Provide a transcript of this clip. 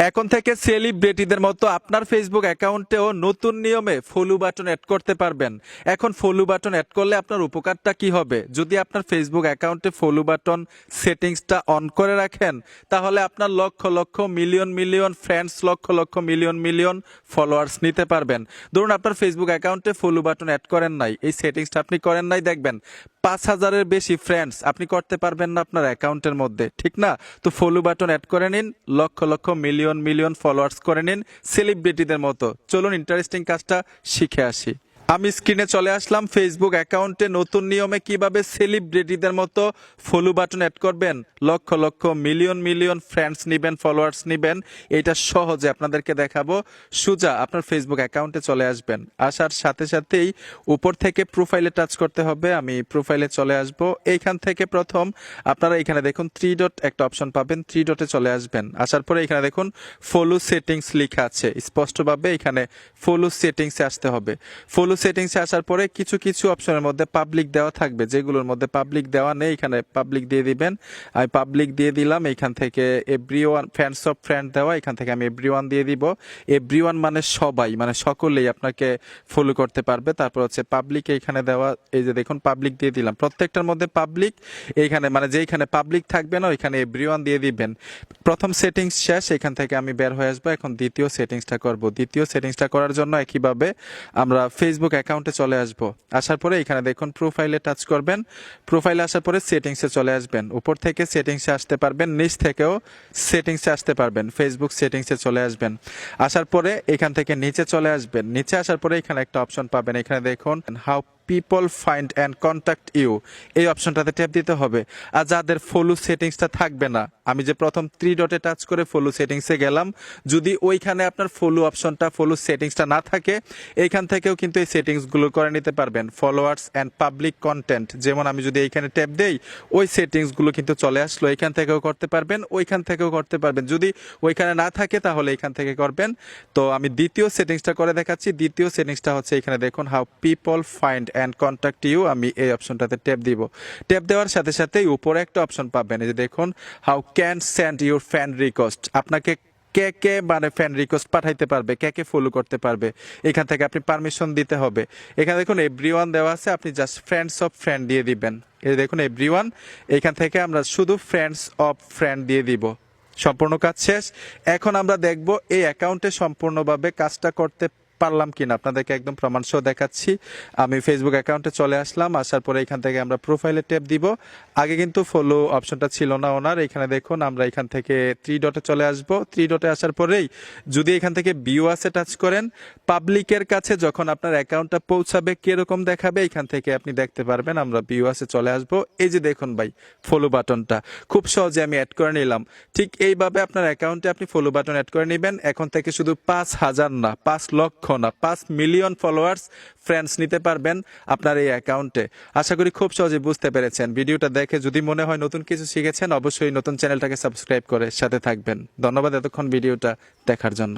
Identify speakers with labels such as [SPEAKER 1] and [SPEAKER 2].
[SPEAKER 1] এখন থেকে সেলিব্রিটিদের মতো আপনার ফেসবুক অ্যাকাউন্টেও নতুন নিয়মে ফলো বাটন অ্যাড করতে পারবেন। এখন ফলো বাটন অ্যাড করলে আপনার উপকারটা কি হবে? যদি আপনার ফেসবুক অ্যাকাউন্টে ফলো বাটন সেটিংসটা অন করে রাখেন, তাহলে আপনার lakh lakh million million friends, lakh lakh million million followers নিতে পারবেন। ধরুন আপনার ফেসবুক অ্যাকাউন্টে ফলো বাটন অ্যাড করেন নাই, এই সেটিংসটা আপনি করেন নাই, দেখবেন 5,000-এর বেশি ফ্রেন্ডস আপনি করতে পারবেন না আপনার অ্যাকাউন্টের মধ্যে, ঠিক না? তো ফলো বাটন অ্যাড করে নিন, lakh lakh million million followers করে নিন সেলিব্রিটিদের মতো। চলুন ইন্টারেস্টিং কাজটা শিখে আসি। আমি স্ক্রিনে চলে আসলাম। ফেসবুক অ্যাকাউন্টে নতুন নিয়মে কিভাবে সেলিব্রিটিদের মতো ফলো বাটন অ্যাড করবেন, lakh lakh million million friends নেবেন, ফলোয়ার্স নেবেন, এটা সহজে আপনাদেরকে দেখাবো। সোজা আপনার ফেসবুক অ্যাকাউন্টে চলে আসবেন। আসার সাথে সাথেই উপর থেকে প্রোফাইলে টাচ করতে হবে। আমি প্রোফাইলে চলে আসব। এইখান থেকে প্রথম আপনারা এখানে দেখুন 3 ডট একটা অপশন পাবেন, 3 ডটে চলে আসবেন। আসার পরে এখানে দেখুন ফলো সেটিংস লেখা আছে, স্পষ্টভাবে এখানে ফলো সেটিংসে আসতে হবে। ফলো সেটিংসে আসার পরে কিছু কিছু অপশনের মধ্যে পাবলিক দেওয়া থাকবে, যেগুলোর মধ্যে পাবলিক দেওয়া নেই এখানে পাবলিক দিয়ে দিবেন। আমি পাবলিক দিয়ে দিলাম। এখান থেকে এভরিওয়ান, ফ্রেন্ডস অফ ফ্রেন্ড দেওয়া, এখান থেকে আমি এভরিওয়ান দিয়ে দিব। এভরিওয়ান মানে সবাই, মানে সকলেই আপনাকে ফলো করতে পারবে। তারপর হচ্ছে পাবলিক এখানে দেওয়া, এই যে দেখুন পাবলিক দিয়ে দিলাম। প্রত্যেকটার মধ্যে পাবলিক, এইখানে মানে যেখানে পাবলিক থাকবে না ওইখানে এভরিওয়ান দিয়ে দিবেন। প্রথম সেটিংস শেষ, এখান থেকে আমি বের হয়ে আসবো। এখন দ্বিতীয় সেটিংসটা করব। দ্বিতীয় সেটিংসটা করার জন্য একইভাবে আমরা ফেসবুক অ্যাকাউন্টে চলে আসব। আসার পরে এখানে দেখুন প্রোফাইলে টাচ করবেন। প্রোফাইলে আসার পরে সেটিংসে চলে আসবেন। উপর থেকে সেটিংসে আসতে পারবেন, নিচ থেকেও সেটিংসে আসতে পারবেন। ফেসবুক সেটিংসে চলে আসবেন। আসার পরে এখান থেকে নিচে চলে আসবেন। নিচে আসার পরে এখানে একটা অপশন পাবেন, এখানে দেখুন how people find and contact you, এই অপশনটাতে ট্যাপ দিতে হবে। আর যাদের ফলো সেটিংসটা থাকবে না, আমি যে প্রথম 3 ডটে টাচ করে ফলো সেটিংসে গেলাম, যদি ওইখানে আপনার ফলো অপশনটা, ফলো সেটিংসটা না থাকে, এইখান থেকেও কিন্তু এই সেটিংসগুলো করে নিতে পারবেন। ফলোয়ার্স অ্যান্ড পাবলিক কন্টেন্ট, যেমন আমি যদি এইখানে ট্যাপ দেই, ওই সেটিংসগুলো কিন্তু চলে আসলো। এখান থেকেও করতে পারবেন, ওইখান থেকেও করতে পারবেন। যদি ওইখানে না থাকে তাহলে এখান থেকে করবেন। তো আমি দ্বিতীয় সেটিংসটা করে দেখাচ্ছি। দ্বিতীয় সেটিংসটা হচ্ছে এখানে দেখুন how people find and contact you, আমি এই অপশনটাতে ট্যাপ দিব। ট্যাপ দেওয়ার সাথে সাথেই উপরে একটা অপশন পাবেন, এই যে দেখুন how can send your fan request, আপনাকে কে কে মানে ফ্যান রিকোয়েস্ট পাঠাইতে পারবে, কে কে ফলো করতে পারবে, এখান থেকে আপনি পারমিশন দিতে হবে। এখানে দেখুন এভরিওয়ান দেওয়া আছে, আপনি জাস্ট ফ্রেন্ডস অফ ফ্রেন্ড দিয়ে দিবেন। এই দেখুন এভরিওয়ান, এখান থেকে আমরা শুধু ফ্রেন্ডস অফ ফ্রেন্ড দিয়ে দিব। সম্পূর্ণ কাজ শেষ। এখন আমরা দেখব এই অ্যাকাউন্টে সম্পূর্ণভাবে কাজটা করতে পারলাম কিনা, আপনাদেরকে একদম প্রমাণ সহ দেখাচ্ছি। আমি ফেসবুক অ্যাকাউন্টে চলে আসলাম। আসার পরে এখান থেকে আমরা প্রোফাইলে ট্যাপ দিব। আগে কিন্তু ফলো অপশনটা ছিল না ওনার। এখানে দেখুন আমরা এখান থেকে 3 ডটে চলে আসব। 3 ডটে আসার পরেই যদি এখান থেকে ভিউ আছে টাচ করেন, পাবলিকের কাছে যখন আপনার অ্যাকাউন্টটা পৌঁছাবে কিরকম দেখাবে এখান থেকে আপনি দেখতে পারবেন। আমরা ভিউ আছে চলে আসব। এই যে দেখুন ভাই ফলো বাটনটা খুব সহজে আমি অ্যাড করে নিলাম। ঠিক এইভাবে আপনার অ্যাকাউন্টে আপনি ফলো বাটন অ্যাড করে নেবেন। এখন থেকে শুধু 5,000 না, 5 লক্ষ না, 5 মিলিয়ন ফলোয়ার্স, ফ্রেন্ডস নিতে পারবেন আপনার এই অ্যাকাউন্টে। আশা করি খুব সহজে বুঝতে পেরেছেন। ভিডিওটা দেখে যদি মনে হয় নতুন কিছু শিখেছেন, অবশ্যই নতুন চ্যানেলটাকে সাবস্ক্রাইব করে সাথে থাকবেন। ধন্যবাদ এতক্ষণ ভিডিওটা দেখার জন্য।